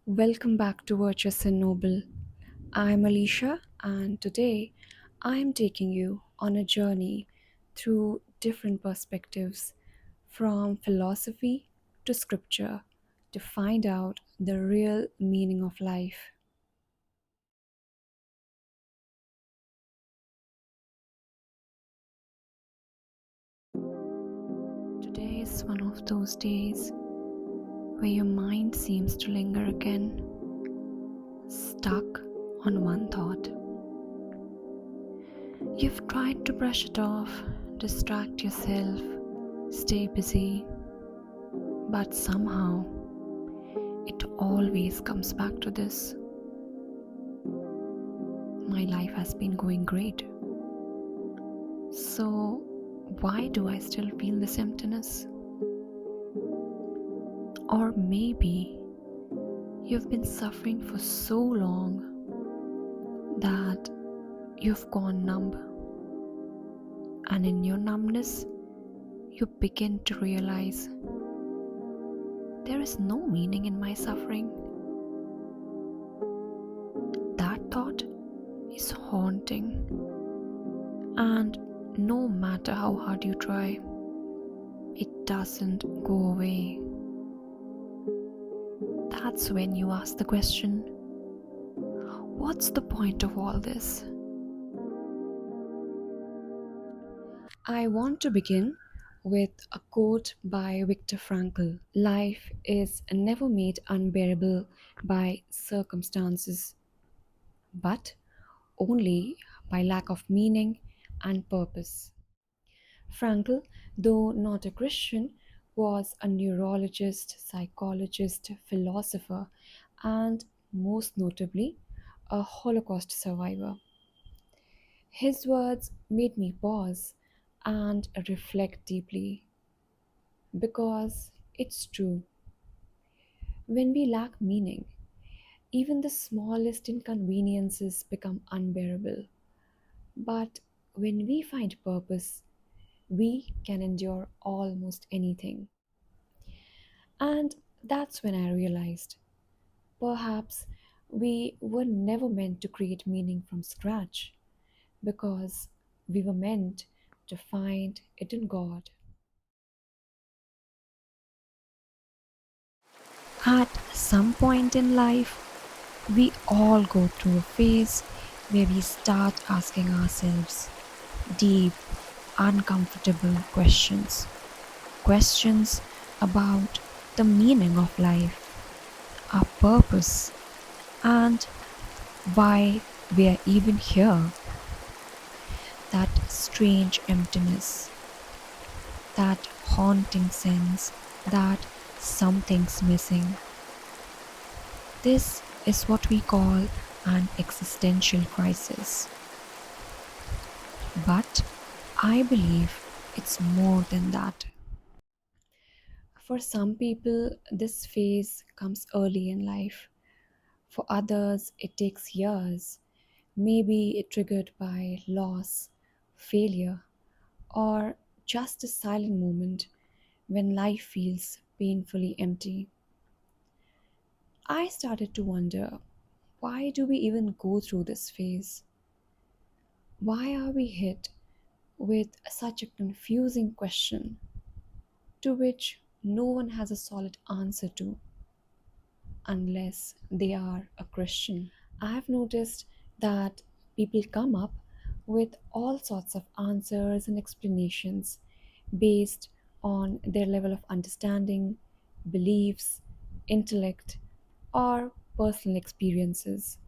Welcome back to Virtuous and Noble. I'm Alicia, and today I'm taking you on a journey through different perspectives from philosophy to scripture to find out the real meaning of life. Today is one of those days where your mind seems to linger again, stuck on one thought. You've tried to brush it off, distract yourself, stay busy, but somehow it always comes back to this. My life has been going great. So, why do I still feel this emptiness? Or maybe you've been suffering for so long that you've gone numb. And in your numbness, you begin to realize there is no meaning in my suffering. That thought is haunting, and no matter how hard you try, it doesn't go away. That's when you ask the question, what's the point of all this? I want to begin with a quote by Viktor Frankl. Life is never made unbearable by circumstances, but only by lack of meaning and purpose. Frankl, though not a Christian, was a neurologist, psychologist, philosopher, and most notably, a Holocaust survivor. His words made me pause and reflect deeply because it's true. When we lack meaning, even the smallest inconveniences become unbearable. But when we find purpose, we can endure almost anything. And that's when I realized perhaps we were never meant to create meaning from scratch because we were meant to find it in God. At some point in life, we all go through a phase where we start asking ourselves deep, uncomfortable questions. Questions about the meaning of life, our purpose, and why we are even here. That strange emptiness, that haunting sense that something's missing. This is what we call an existential crisis. But I believe it's more than that. For some people, this phase comes early in life. For others, it takes years, maybe triggered by loss, failure, or just a silent moment when life feels painfully empty. I started to wonder, why do we even go through this phase? Why are we hit with such a confusing question to which no one has a solid answer to unless they are a Christian? I've noticed that people come up with all sorts of answers and explanations based on their level of understanding, beliefs, intellect, or personal experiences.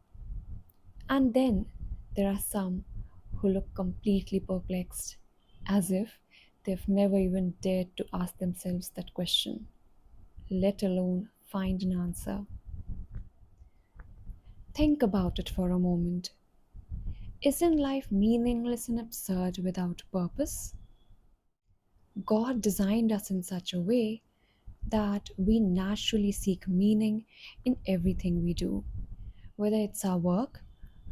And then there are some who look completely perplexed, as if they've never even dared to ask themselves that question, let alone find an answer. Think about it for a moment. Isn't life meaningless and absurd without purpose? God designed us in such a way that we naturally seek meaning in everything we do, whether it's our work,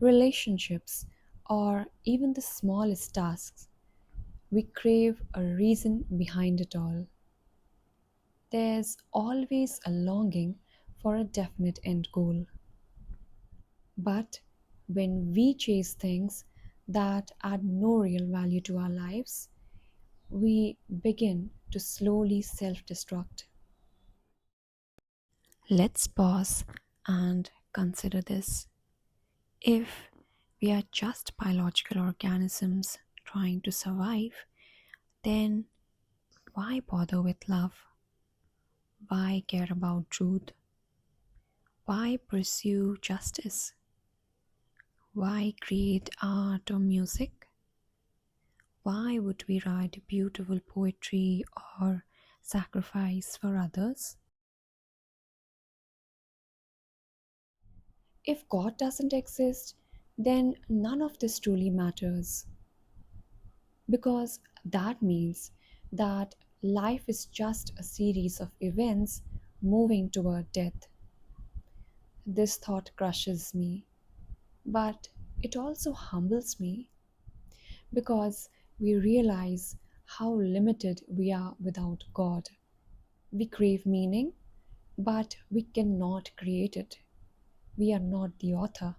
relationships, or even the smallest tasks. We crave a reason behind it all. There's always a longing for a definite end goal. But when we chase things that add no real value to our lives, we begin to slowly self destruct. Let's pause and consider this. If we are just biological organisms trying to survive, then why bother with love? Why care about truth? Why pursue justice? Why create art or music? Why would we write beautiful poetry or sacrifice for others? If God doesn't exist, then none of this truly matters. Because that means that life is just a series of events moving toward death. This thought crushes me, but it also humbles me because we realize how limited we are without God. We crave meaning, but we cannot create it. We are not the author.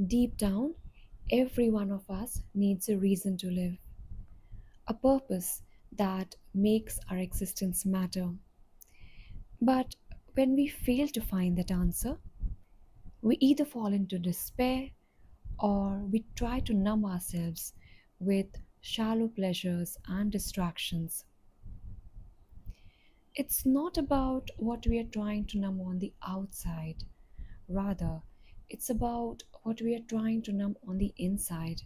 Deep down, every one of us needs a reason to live, a purpose that makes our existence matter. But when we fail to find that answer, we either fall into despair or we try to numb ourselves with shallow pleasures and distractions. It's not about what we are trying to numb on the outside, rather, it's about what we are trying to numb on the inside.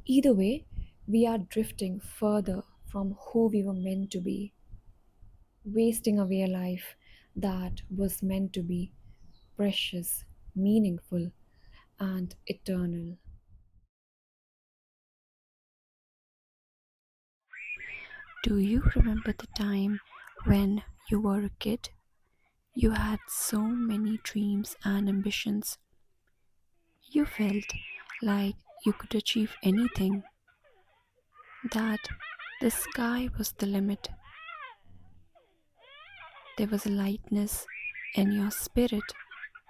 Either way, we are drifting further from who we were meant to be, wasting away a life that was meant to be precious, meaningful, and eternal. Do you remember the time when you were a kid? You had so many dreams and ambitions. You felt like you could achieve anything, that the sky was the limit. There was a lightness in your spirit,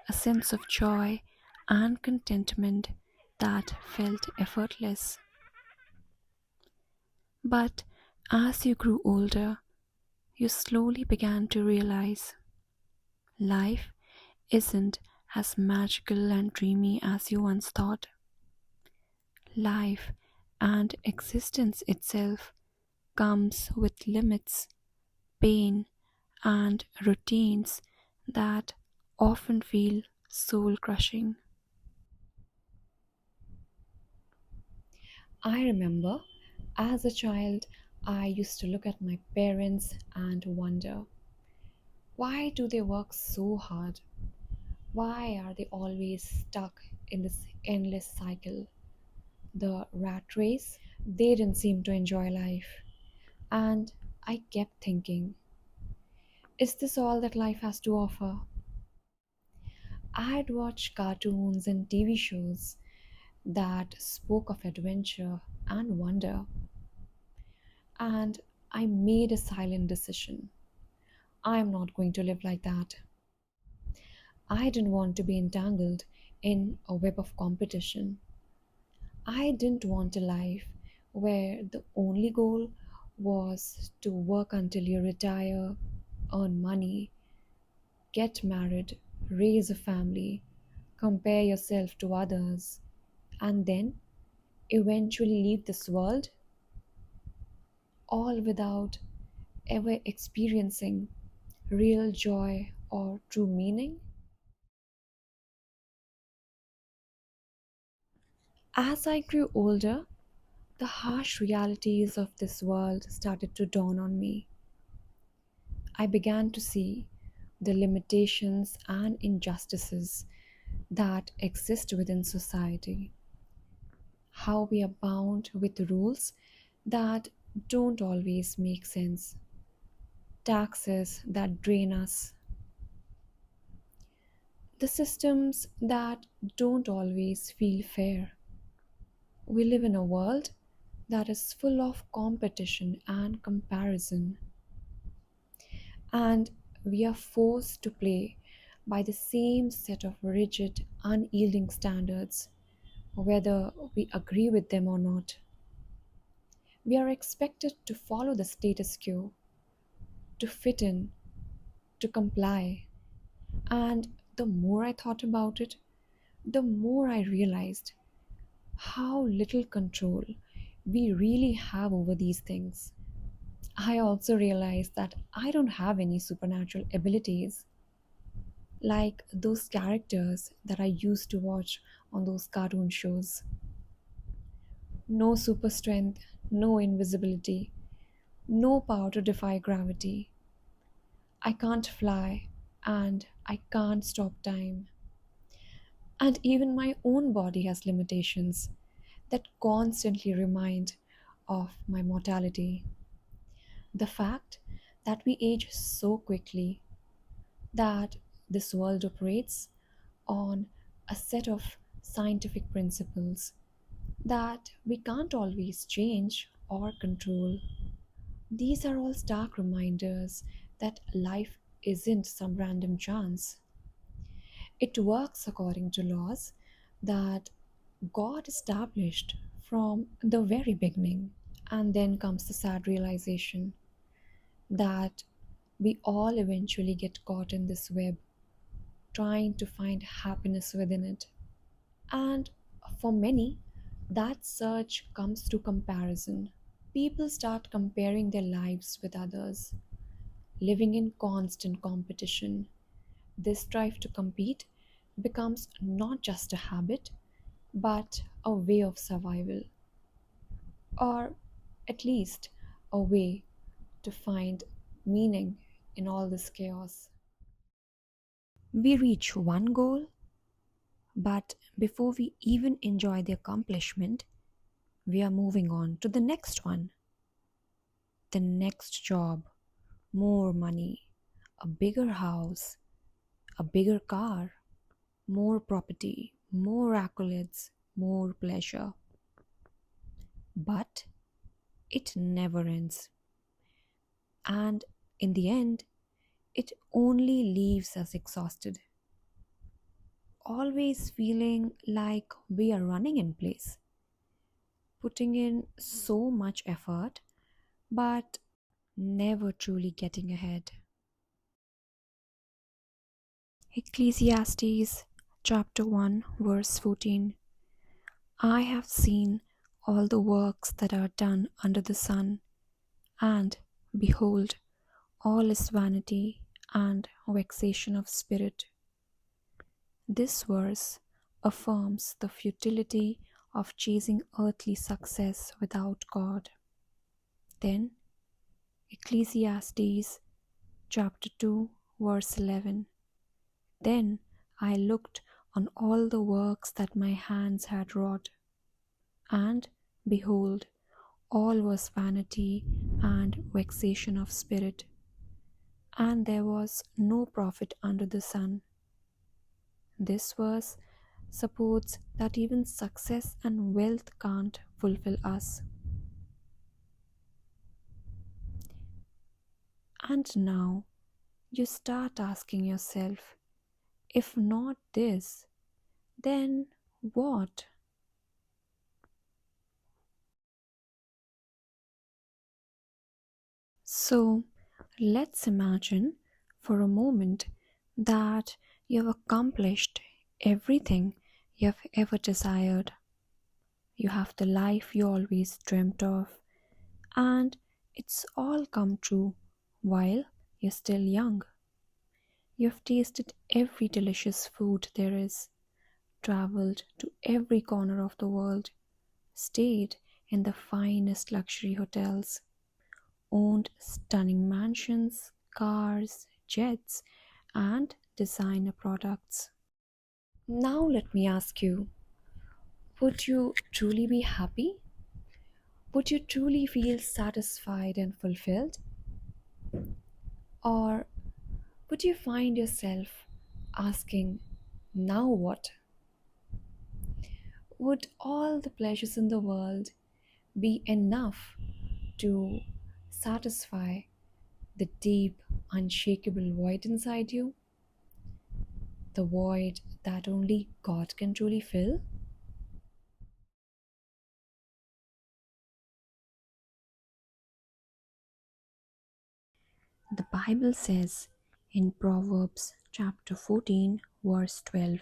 a sense of joy and contentment that felt effortless. But as you grew older, you slowly began to realize life isn't as magical and dreamy as you once thought. Life and existence itself comes with limits, pain, and routines that often feel soul crushing. I remember as a child, I used to look at my parents and wonder, why do they work so hard? Why are they always stuck in this endless cycle? The rat race? They didn't seem to enjoy life. And I kept thinking, is this all that life has to offer? I'd watch cartoons and TV shows that spoke of adventure and wonder, and I made a silent decision. I'm not going to live like that. I didn't want to be entangled in a web of competition. I didn't want a life where the only goal was to work until you retire, earn money, get married, raise a family, compare yourself to others, and then eventually leave this world, all without ever experiencing real joy or true meaning. As I grew older, the harsh realities of this world started to dawn on me. I began to see the limitations and injustices that exist within society, how we are bound with rules that don't always make sense, taxes that drain us, the systems that don't always feel fair. We live in a world that is full of competition and comparison, and we are forced to play by the same set of rigid, unyielding standards, whether we agree with them or not. We are expected to follow the status quo, to fit in, to comply. And the more I thought about it, the more I realized how little control we really have over these things. I also realized that I don't have any supernatural abilities like those characters that I used to watch on those cartoon shows. No super strength, no invisibility, no power to defy gravity. I can't fly and I can't stop time. And even my own body has limitations that constantly remind of my mortality. The fact that we age so quickly, that this world operates on a set of scientific principles that we can't always change or control. These are all stark reminders that life isn't some random chance. It works according to laws that God established from the very beginning. And then comes the sad realization that we all eventually get caught in this web, trying to find happiness within it. And for many, that search comes through comparison. People start comparing their lives with others, living in constant competition. This drive to compete becomes not just a habit, but a way of survival, or at least a way to find meaning in all this chaos. We reach one goal, but before we even enjoy the accomplishment, we are moving on to the next one, the next job, more money, a bigger house, a bigger car, more property, more accolades, more pleasure. But it never ends. And in the end, it only leaves us exhausted, always feeling like we are running in place, putting in so much effort, but never truly getting ahead. Ecclesiastes chapter 1 verse 14. I have seen all the works that are done under the sun, and behold, all is vanity and vexation of spirit. This verse affirms the futility of chasing earthly success without God. Then, Ecclesiastes chapter 2, verse 11. Then I looked on all the works that my hands had wrought, and behold, all was vanity and vexation of spirit, and there was no profit under the sun. This verse supports that even success and wealth can't fulfill us. And now you start asking yourself, if not this, then what? So let's imagine for a moment that you've accomplished everything you've ever desired. You have the life you always dreamt of, and it's all come true while you're still young. You've tasted every delicious food there is, traveled to every corner of the world, stayed in the finest luxury hotels, owned stunning mansions, cars, jets, and designer products. Now, let me ask you, would you truly be happy? Would you truly feel satisfied and fulfilled? Or would you find yourself asking, now what? Would all the pleasures in the world be enough to satisfy the deep, unshakable void inside you? The void that only God can truly fill? The Bible says in Proverbs chapter 14, verse 12,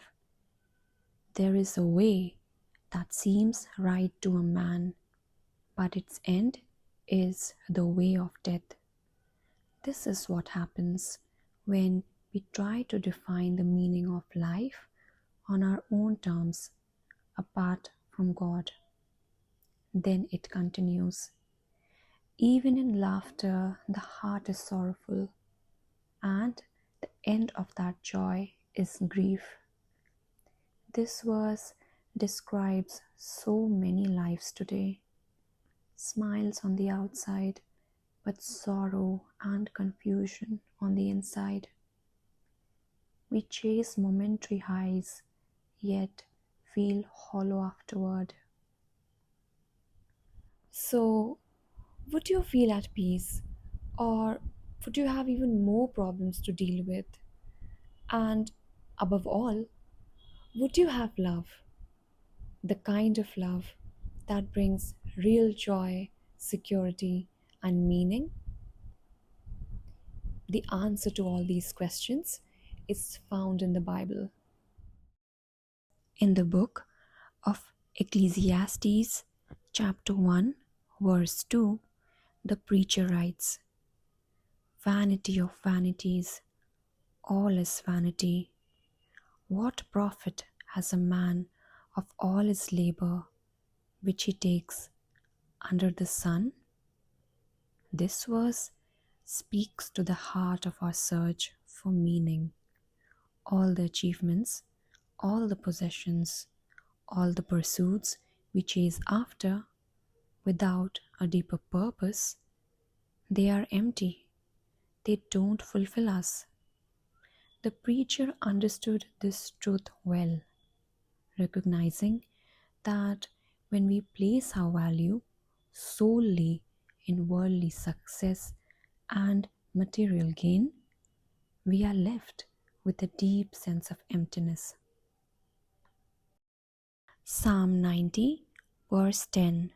there is a way that seems right to a man, but its end is the way of death. This is what happens when we try to define the meaning of life on our own terms apart from God. Then it continues. Even in laughter, the heart is sorrowful, and the end of that joy is grief. This verse describes so many lives today. Smiles on the outside, but sorrow and confusion on the inside. We chase momentary highs, yet feel hollow afterward. So, would you feel at peace, or would you have even more problems to deal with? And above all, would you have love? The kind of love that brings real joy, security, and meaning? The answer to all these questions is found in the Bible. In the book of Ecclesiastes, chapter 1, verse 2, the preacher writes, vanity of vanities, all is vanity. What profit has a man of all his labor which he takes under the sun? This verse speaks to the heart of our search for meaning. All the achievements, all the possessions, all the pursuits we chase after without a deeper purpose, they are empty. They don't fulfill us. The preacher understood this truth well, recognizing that when we place our value solely in worldly success and material gain, we are left with a deep sense of emptiness. Psalm 90, verse 10.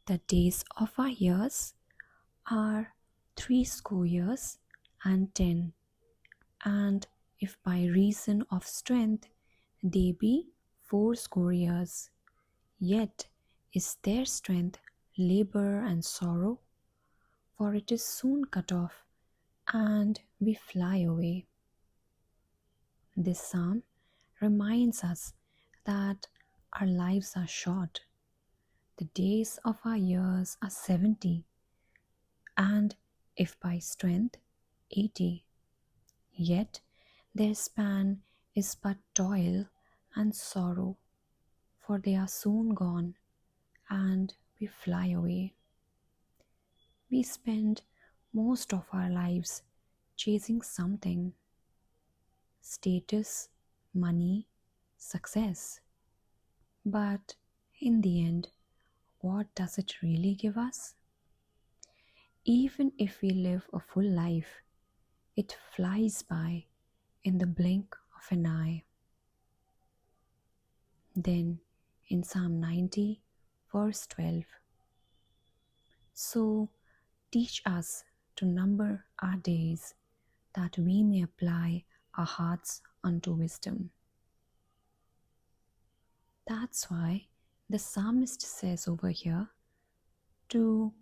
The days of our years are 80 and 10, and if by reason of strength they be 80, yet is their strength labor and sorrow, for it is soon cut off, and we fly away. This psalm reminds us that our lives are short. The days of our years are 70, and if by strength 80, yet their span is but toil and sorrow, for they are soon gone, and we fly away. We spend most of our lives chasing something: status, money, success. But in the end, what does it really give us? Even if we live a full life, it flies by in the blink of an eye. Then in Psalm 90, verse 12, so teach us to number our days, that we may apply our hearts unto wisdom. That's why the psalmist says over here to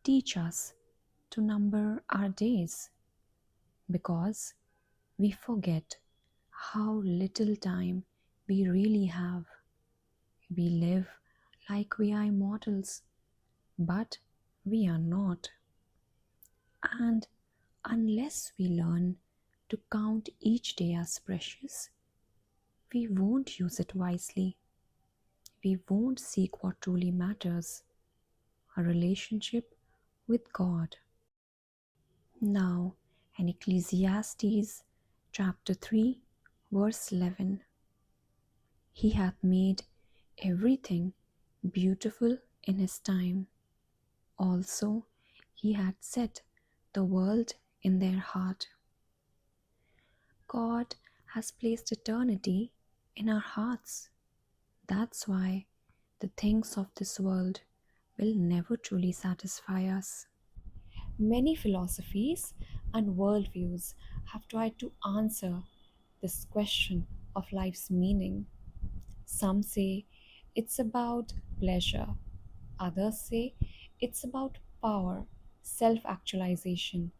teach us to number our days, because we forget how little time we really have. We live like we are immortals, but we are not. And unless we learn to count each day as precious, we won't use it wisely. We won't seek what truly matters. a relationship with God. Now, in Ecclesiastes chapter 3, verse 11, He hath made everything beautiful in His time. Also, He hath set the world in their heart. God has placed eternity in our hearts. That's why the things of this world will never truly satisfy us. Many philosophies and worldviews have tried to answer this question of life's meaning. Some say it's about pleasure, others say it's about power, self actualization,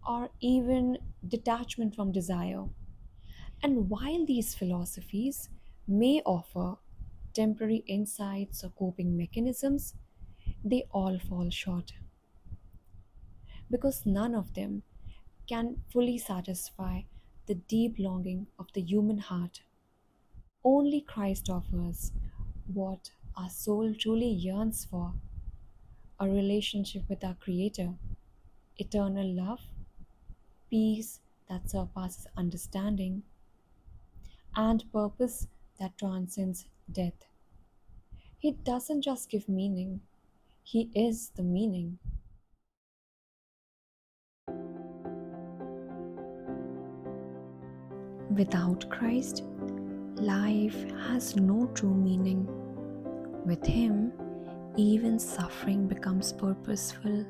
or even detachment from desire. And while these philosophies may offer temporary insights or coping mechanisms, they all fall short because none of them can fully satisfy the deep longing of the human heart. Only Christ offers what our soul truly yearns for, a relationship with our Creator, eternal love, peace that surpasses understanding, and purpose that transcends death. He doesn't just give meaning, He is the meaning. Without Christ, life has no true meaning. With Him, even suffering becomes purposeful,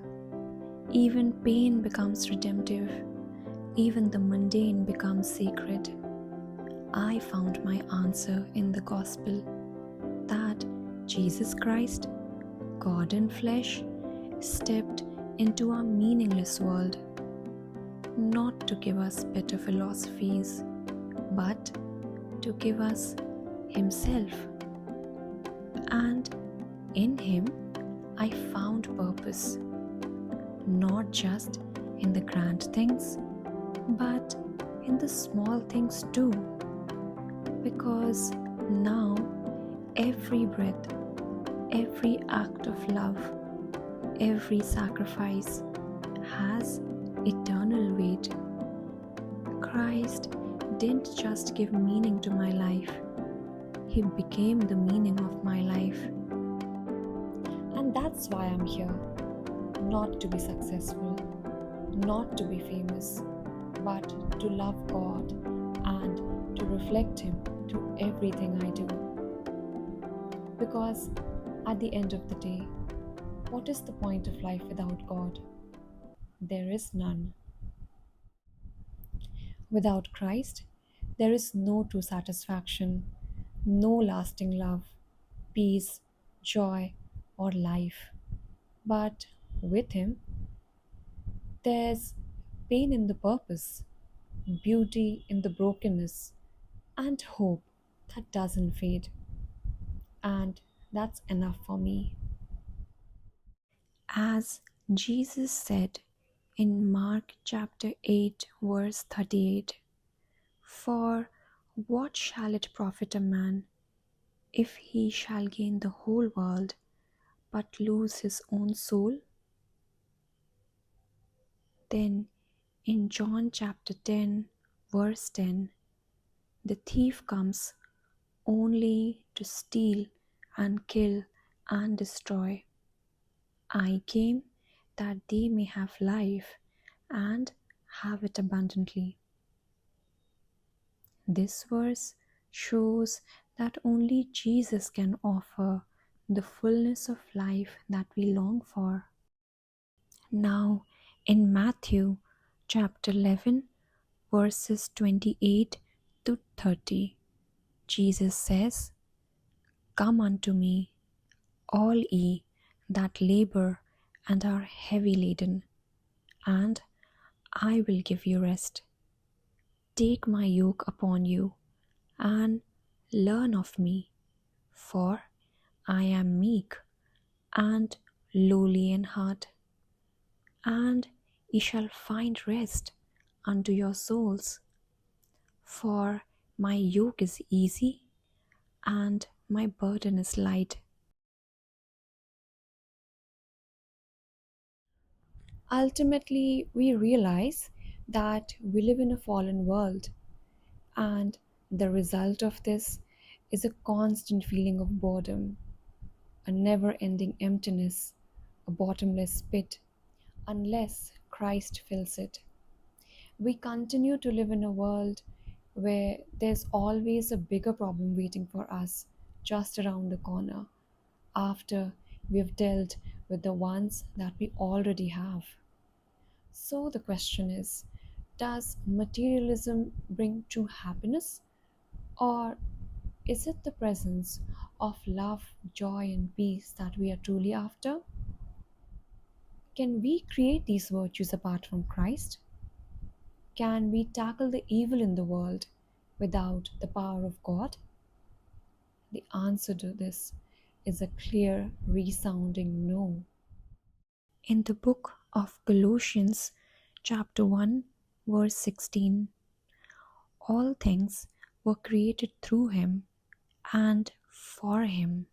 even pain becomes redemptive, even the mundane becomes sacred. I found my answer in the gospel that Jesus Christ, God in flesh, stepped into our meaningless world, not to give us better philosophies, but to give us Himself. And in Him, I found purpose, not just in the grand things, but in the small things too. Because now every breath, every act of love, every sacrifice has eternal weight. Christ didn't just give meaning to my life, He became the meaning of my life. And that's why I'm here. Not to be successful, not to be famous, but to love God and to reflect Him through everything I do. Because at the end of the day, what is the point of life without God? There is none. Without Christ, there is no true satisfaction, no lasting love, peace, joy, or life. But with Him, there's pain in the purpose, beauty in the brokenness, and hope that doesn't fade. And that's enough for me. As Jesus said in Mark chapter 8, verse 38, For what shall it profit a man if he shall gain the whole world but lose his own soul? Then in John chapter 10, verse 10, the thief comes only to steal and kill and destroy. I came that they may have life and have it abundantly. This verse shows that only Jesus can offer the fullness of life that we long for. Now, in Matthew chapter 11, verses 28 to 30, Jesus says, Come unto me, all ye that labor and are heavy laden, and I will give you rest. Take my yoke upon you, and learn of me, for I am meek and lowly in heart, and ye shall find rest unto your souls. For my yoke is easy, and my burden is light. Ultimately, we realize that we live in a fallen world, and the result of this is a constant feeling of boredom, a never ending emptiness, a bottomless pit, unless Christ fills it. We continue to live in a world where there's always a bigger problem waiting for us just around the corner after we've dealt with the ones that we already have. So the question is, does materialism bring true happiness, or is it the presence of love, joy, and peace that we are truly after? Can we create these virtues apart from Christ? Can we tackle the evil in the world without the power of God? The answer to this is a clear, resounding no. In the book of Colossians, chapter 1, verse 16, all things were created through him and for him.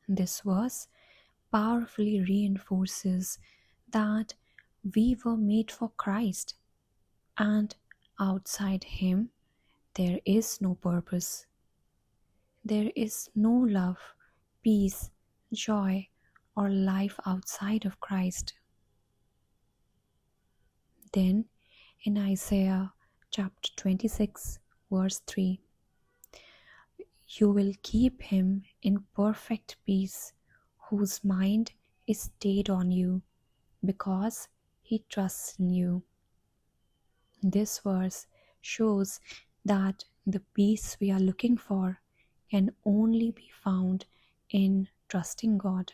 This verse powerfully reinforces that we were made for Christ, and outside him there is no purpose. There is no love, peace, joy, or life outside of Christ. Then in Isaiah chapter 26, verse 3, you will keep him in perfect peace, whose mind is stayed on you, because he trusts in you. This verse shows that the peace we are looking for can only be found in trusting God.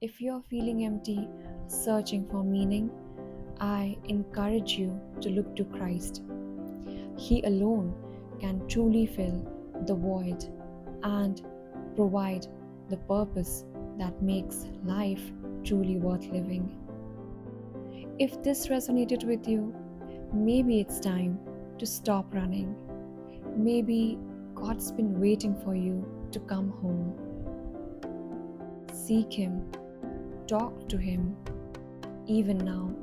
If you're feeling empty, searching for meaning, I encourage you to look to Christ. He alone can truly fill the void and provide the purpose that makes life truly worth living. If this resonated with you, maybe it's time to stop running. Maybe God's been waiting for you to come home. Seek Him, talk to Him, even now.